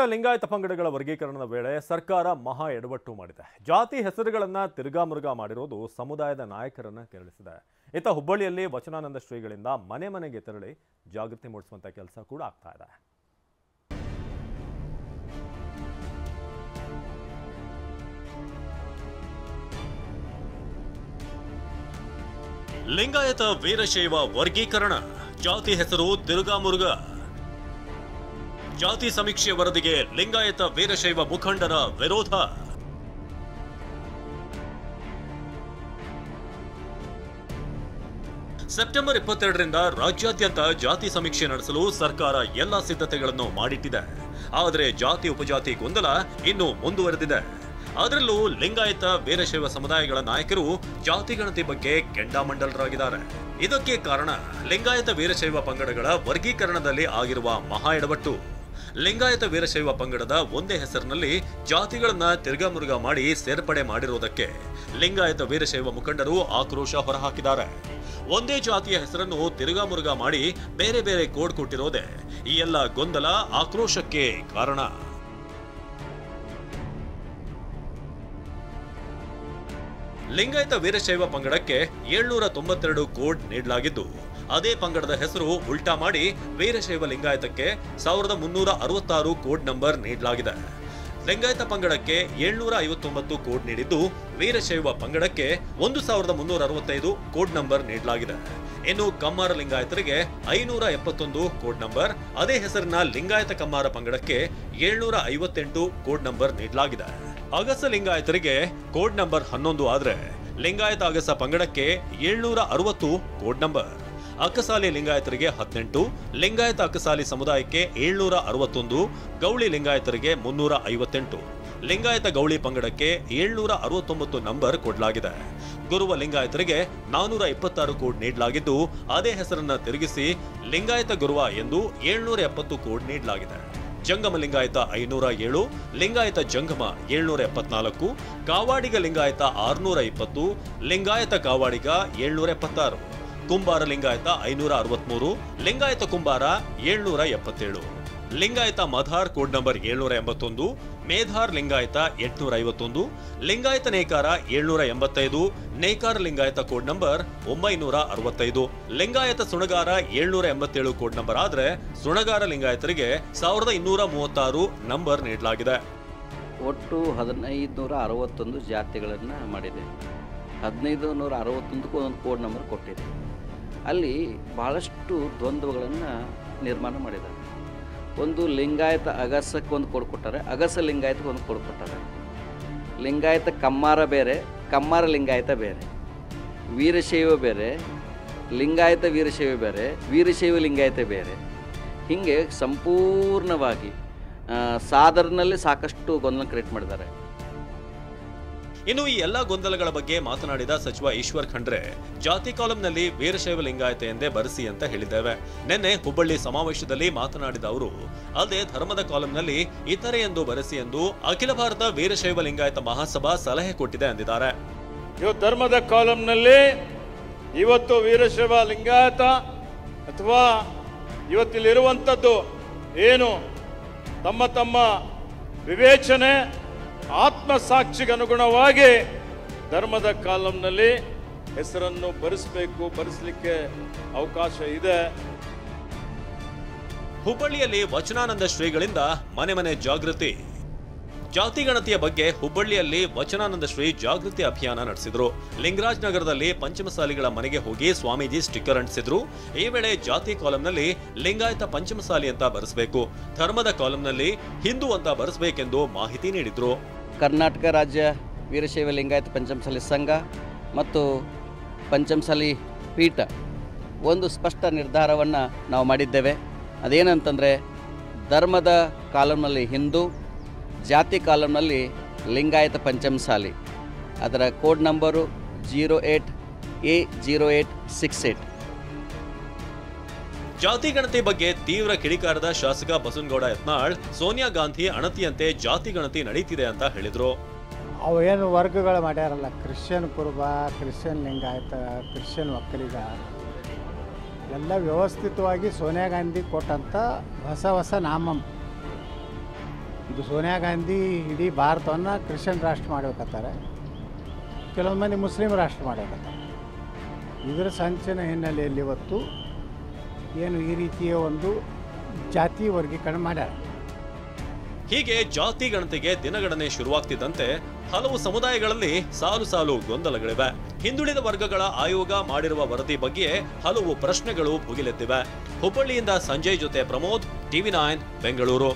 ಲಿಂಗಾಯತ ಪಂಗಡಗಳ ವರ್ಗೀಕರಣದ ವೇಳೆ ಸರ್ಕಾರ ಮಹಾ ಎಡವಟ್ಟು ಮಾಡಿದೆ. ಜಾತಿ ಹೆಸರುಗಳನ್ನು ತಿರುಗಾಮುರುಗಾ ಮಾಡಿರೋದು ಸಮುದಾಯದ ನಾಯಕರನ್ನ ಕೆರಳಿಸಿದೆ. ಇತ್ತ ಹುಬ್ಬಳ್ಳಿಯಲ್ಲಿ ವಚನಾನಂದ ಶ್ರೀಗಳಿಂದ ಮನೆ ಮನೆಗೆ ತೆರಳಿ ಜಾಗೃತಿ ಮೂಡಿಸುವಂತ ಕೆಲಸ ಕೂಡ ಆಗ್ತಾ ಇದೆ. ಲಿಂಗಾಯತ ವೀರಶೈವ ವರ್ಗೀಕರಣ, ಜಾತಿ ಹೆಸರು ತಿರುಗಾಮುರುಗಾ. ಜಾತಿ ಸಮೀಕ್ಷೆ ವರದಿಗೆ ಲಿಂಗಾಯತ ವೀರಶೈವ ಮುಖಂಡರ ವಿರೋಧ. ಸೆಪ್ಟೆಂಬರ್ 22ರಿಂದ ರಾಜ್ಯಾದ್ಯಂತ ಜಾತಿ ಸಮೀಕ್ಷೆ ನಡೆಸಲು ಸರ್ಕಾರ ಎಲ್ಲ ಸಿದ್ಧತೆಗಳನ್ನು ಮಾಡಿಟ್ಟಿದೆ. ಆದರೆ ಜಾತಿ ಉಪಜಾತಿ ಗೊಂದಲ ಇನ್ನೂ ಮುಂದುವರೆದಿದೆ. ಅದರಲ್ಲೂ ಲಿಂಗಾಯತ ವೀರಶೈವ ಸಮುದಾಯಗಳ ನಾಯಕರು ಜಾತಿ ಗಣತಿ ಬಗ್ಗೆ ಕೆಂಡಾಮಂಡಲರಾಗಿದ್ದಾರೆ. ಇದಕ್ಕೆ ಕಾರಣ ಲಿಂಗಾಯತ ವೀರಶೈವ ಪಂಗಡಗಳ ವರ್ಗೀಕರಣದಲ್ಲಿ ಆಗಿರುವ ಮಹಾ ಎಡವಟ್ಟು. ಲಿಂಗಾಯತ ವೀರಶೈವ ಪಂಗಡದ ಒಂದೇ ಹೆಸರಿನಲ್ಲಿ ಜಾತಿಗಳನ್ನ ತಿರುಗಾಮುರುಗಾ ಮಾಡಿ ಸೇರ್ಪಡೆ ಮಾಡಿರುವುದಕ್ಕೆ ಲಿಂಗಾಯತ ವೀರಶೈವ ಮುಖಂಡರು ಆಕ್ರೋಶ ಹೊರಹಾಕಿದ್ದಾರೆ. ಒಂದೇ ಜಾತಿಯ ಹೆಸರನ್ನು ತಿರುಗಾಮುರುಗಾ ಮಾಡಿ ಬೇರೆ ಬೇರೆ ಕೋಡ್ ಕೊಟ್ಟಿರೋದೇ ಈ ಎಲ್ಲ ಗೊಂದಲ, ಆಕ್ರೋಶಕ್ಕೆ ಕಾರಣ. ಲಿಂಗಾಯತ ವೀರಶೈವ ಪಂಗಡಕ್ಕೆ 792 ಕೋಡ್ ನೀಡಲಾಗಿದ್ದು, ಅದೇ ಪಂಗಡದ ಹೆಸರು ಉಲ್ಟಾ ಮಾಡಿ ವೀರಶೈವ ಲಿಂಗಾಯತಕ್ಕೆ 1366 ಕೋಡ್ ನಂಬರ್ ನೀಡಲಾಗಿದೆ. ಲಿಂಗಾಯತ ಪಂಗಡಕ್ಕೆ 759 ಕೋಡ್ ನೀಡಿದ್ದು, ವೀರಶೈವ ಪಂಗಡಕ್ಕೆ 1365 ಕೋಡ್ ನಂಬರ್ ನೀಡಲಾಗಿದೆ. ಇನ್ನು ಕಮ್ಮಾರ ಲಿಂಗಾಯತರಿಗೆ 571 ಕೋಡ್ ನಂಬರ್, ಅದೇ ಹೆಸರಿನ ಲಿಂಗಾಯತ ಕಮ್ಮಾರ ಪಂಗಡಕ್ಕೆ 758 ಕೋಡ್ ನಂಬರ್ ನೀಡಲಾಗಿದೆ. ಅಗಸ ಲಿಂಗಾಯತರಿಗೆ ಕೋಡ್ ನಂಬರ್ 11 ಆದ್ರೆ ಲಿಂಗಾಯತ ಅಗಸ ಪಂಗಡಕ್ಕೆ 760 ಕೋಡ್ ನಂಬರ್. ಅಕ್ಕಸಾಲಿ ಲಿಂಗಾಯತರಿಗೆ 18, ಲಿಂಗಾಯತ ಅಕ್ಕಸಾಲಿ ಸಮುದಾಯಕ್ಕೆ 761, ಗೌಳಿ ಲಿಂಗಾಯತರಿಗೆ 358, ಲಿಂಗಾಯತ ಗೌಳಿ ಪಂಗಡಕ್ಕೆ 769 ನಂಬರ್ ಕೊಡಲಾಗಿದೆ. ಗುರುವ ಲಿಂಗಾಯತರಿಗೆ 426 ಕೋಡ್ ನೀಡಲಾಗಿದ್ದು, ಅದೇ ಹೆಸರನ್ನ ತಿರುಗಿಸಿ ಲಿಂಗಾಯತ ಗುರುವ ಎಂದು 770 ಕೋಡ್ ನೀಡಲಾಗಿದೆ. ಜಂಗಮ ಲಿಂಗಾಯತ 507, ಲಿಂಗಾಯತ ಜಂಗಮ 774, ಕಾವಾಡಿಗ ಲಿಂಗಾಯತ 620, ಲಿಂಗಾಯತ ಕಾವಾಡಿಗ 776, ಕುಂಬಾರ Lingayat 563, Lingayat Kumbara 777, Lingayat Madhar code number 781, Medhar Lingayat 851, Lingayat Nekara 785, Nekara Lingayat code number 965, Lingayat Sunagara 787 code number ಆದ್ರೆ ಸುಣಗಾರ ಲಿಂಗಾಯತರಿಗೆ 1236 ನಂಬರ್ ನೀಡಲಾಗಿದೆ. ಒಟ್ಟು 1561 ಜಾತಿಗಳನ್ನು ಮಾಡಿದೆ. 1561ಕ್ಕೂ ಒಂದೊಂದು ಕೋಡ್ ನಂಬರ್ ಕೊಟ್ಟಿದೆ. ಅಲ್ಲಿ ಬಹಳಷ್ಟು ದ್ವಂದ್ವಗಳನ್ನು ನಿರ್ಮಾಣ ಮಾಡಿದ್ದಾರೆ. ಒಂದು ಲಿಂಗಾಯತ ಅಗಸಕ್ಕೆ ಒಂದು ಕೋಡ್ ಕೊಟ್ಟಾರೆ, ಅಗಸ ಲಿಂಗಾಯತಕ್ಕೆ ಒಂದು ಕೋಡ್ ಕೊಟ್ಟಾರೆ. ಲಿಂಗಾಯತ ಕಮ್ಮಾರ ಬೇರೆ, ಕಮ್ಮಾರ ಲಿಂಗಾಯತ ಬೇರೆ, ವೀರಶೈವ ಬೇರೆ, ಲಿಂಗಾಯತ ವೀರಶೈವ ಬೇರೆ, ವೀರಶೈವ ಲಿಂಗಾಯತ ಬೇರೆ. ಹೀಗೆ ಸಂಪೂರ್ಣವಾಗಿ ಸಾದರ್ನಲ್ಲಿ ಸಾಕಷ್ಟು ಗೊಂದಲ ಕ್ರಿಯೇಟ್ ಮಾಡಿದ್ದಾರೆ. ಇನ್ನು ಈ ಎಲ್ಲಾ ಗೊಂದಲಗಳ ಬಗ್ಗೆ ಮಾತನಾಡಿದ ಸಚಿವ ಈಶ್ವರ್ ಖಂಡ್ರೆ, ಜಾತಿ ಕಾಲಂನಲ್ಲಿ ವೀರಶೈವ ಲಿಂಗಾಯತ ಎಂದೇ ಬರೆಸಿ ಅಂತ ಹೇಳಿದ್ದೇವೆ. ನಿನ್ನೆ ಹುಬ್ಬಳ್ಳಿ ಸಮಾವೇಶದಲ್ಲಿ ಮಾತನಾಡಿದ ಅವರು, ಅಲ್ಲದೆ ಧರ್ಮದ ಕಾಲಂನಲ್ಲಿ ಇತರೆ ಎಂದು ಬರೆಸಿ ಎಂದು ಅಖಿಲ ಭಾರತ ವೀರಶೈವ ಲಿಂಗಾಯತ ಮಹಾಸಭಾ ಸಲಹೆ ಕೊಟ್ಟಿದೆ ಎಂದಿದ್ದಾರೆ. ಇವತ್ತು ಧರ್ಮದ ಕಾಲಂನಲ್ಲಿ ಇವತ್ತು ವೀರಶೈವ ಲಿಂಗಾಯತ ಅಥವಾ ಇವತ್ತಿಲ್ಲಿರುವಂಥದ್ದು ಏನು ತಮ್ಮ ತಮ್ಮ ವಿವೇಚನೆ ಆತ್ಮಸಾಕ್ಷಿಗೆ ಅನುಗುಣವಾಗಿ ಧರ್ಮದ ಕಾಲಂನಲ್ಲಿ ಹೆಸರನ್ನು ಬರೆಸಲಿಕ್ಕೆ ಅವಕಾಶ ಇದೆ. ಹುಬ್ಬಳ್ಳಿಯಲ್ಲಿ ವಚನಾನಂದ ಶ್ರೀಗಳಿಂದ ಮನೆ ಮನೆ ಜಾಗೃತಿ. ಜಾತಿ ಗಣತಿಯ ಬಗ್ಗೆ ಹುಬ್ಬಳ್ಳಿಯಲ್ಲಿ ವಚನಾನಂದ ಶ್ರೀ ಜಾಗೃತಿ ಅಭಿಯಾನ ನಡೆಸಿದ್ರು. ಲಿಂಗರಾಜ್ ನಗರದಲ್ಲಿ ಪಂಚಮಸಾಲಿಗಳ ಮನೆಗೆ ಹೋಗಿ ಸ್ವಾಮೀಜಿ ಸ್ಟಿಕ್ಕರ್ ಅಂಟಿಸಿದ್ರು. ಈ ವೇಳೆ ಜಾತಿ ಕಾಲಂನಲ್ಲಿ ಲಿಂಗಾಯತ ಪಂಚಮಸಾಲಿ ಅಂತ ಬರೆಸಬೇಕು, ಧರ್ಮದ ಕಾಲಂನಲ್ಲಿ ಹಿಂದೂ ಅಂತ ಬರೆಸಬೇಕೆಂದು ಮಾಹಿತಿ ನೀಡಿದ್ರು. ಕರ್ನಾಟಕ ರಾಜ್ಯ ವೀರಶೈವ ಲಿಂಗಾಯತ ಪಂಚಮಸಾಲಿ ಸಂಘ ಮತ್ತು ಪಂಚಮಸಾಲಿ ಪೀಠ ಒಂದು ಸ್ಪಷ್ಟ ನಿರ್ಧಾರವನ್ನು ನಾವು ಮಾಡಿದ್ದೇವೆ. ಅದೇನಂತಂದರೆ, ಧರ್ಮದ ಕಾಲಂನಲ್ಲಿ ಹಿಂದೂ, ಜಾತಿ ಕಾಲಂನಲ್ಲಿ ಲಿಂಗಾಯತ ಪಂಚಮಸಾಲಿ. ಅದರ ಕೋಡ್ ನಂಬರು 08A0868. ಜಾತಿ ಗಣತಿ ಬಗ್ಗೆ ತೀವ್ರ ಕಿಡಿಕಾರದ ಶಾಸಕ ಬಸನಗೌಡ ಯತ್ನಾಳ್, ಸೋನಿಯಾ ಗಾಂಧಿ ಅಣತಿಯಂತೆ ಜಾತಿ ಗಣತಿ ನಡೀತಿದೆ ಅಂತ ಹೇಳಿದ್ರು. ಅವು ಏನು ವರ್ಗಗಳು ಮಾಡ್ಯಾರಲ್ಲ, ಕ್ರಿಶ್ಚಿಯನ್ ಕುರುಬ, ಕ್ರಿಶ್ಚಿಯನ್ ಲಿಂಗಾಯತ, ಕ್ರಿಶ್ಚಿಯನ್ ಒಕ್ಕಲಿಗ, ಎಲ್ಲ ವ್ಯವಸ್ಥಿತವಾಗಿ ಸೋನಿಯಾ ಗಾಂಧಿ ಕೊಟ್ಟಂಥ ಹೊಸ ನಾಮ ಇದು ಸೋನಿಯಾ ಗಾಂಧಿ ಇಡೀ ಭಾರತವನ್ನು ಕ್ರಿಶ್ಚಿಯನ್ ರಾಷ್ಟ್ರ ಮಾಡಬೇಕತ್ತಾರೆ, ಕೆಲವೊಂದು ಮಂದಿ ಮುಸ್ಲಿಂ ರಾಷ್ಟ್ರ ಮಾಡಬೇಕತ್ತಾರೆ. ಇದರ ಸಂಚಿನ ಹಿನ್ನೆಲೆಯಲ್ಲಿ ಇವತ್ತು ಏನು ಈ ರೀತಿಯ ಒಂದು ಜಾತಿ ವರ್ಗೀಕರಣ ಮಾಡ್ಯಾರ. ಹೀಗೆ ಜಾತಿ ಗಣತಿಗೆ ದಿನಗಣನೆ ಶುರುವಾಗ್ತಿದ್ದಂತೆ ಹಲವು ಸಮುದಾಯಗಳಲ್ಲಿ ಸಾಲು ಸಾಲು ಗೊಂದಲಗಳಿವೆ. ಹಿಂದುಳಿದ ವರ್ಗಗಳ ಆಯೋಗ ಮಾಡಿರುವ ವರದಿ ಬಗ್ಗೆ ಹಲವು ಪ್ರಶ್ನೆಗಳು ಭುಗಿಲೆದ್ದಿವೆ. ಹುಬ್ಬಳ್ಳಿಯಿಂದ ಸಂಜಯ್ ಜೊತೆ ಪ್ರಮೋದ್, TV9 ಬೆಂಗಳೂರು.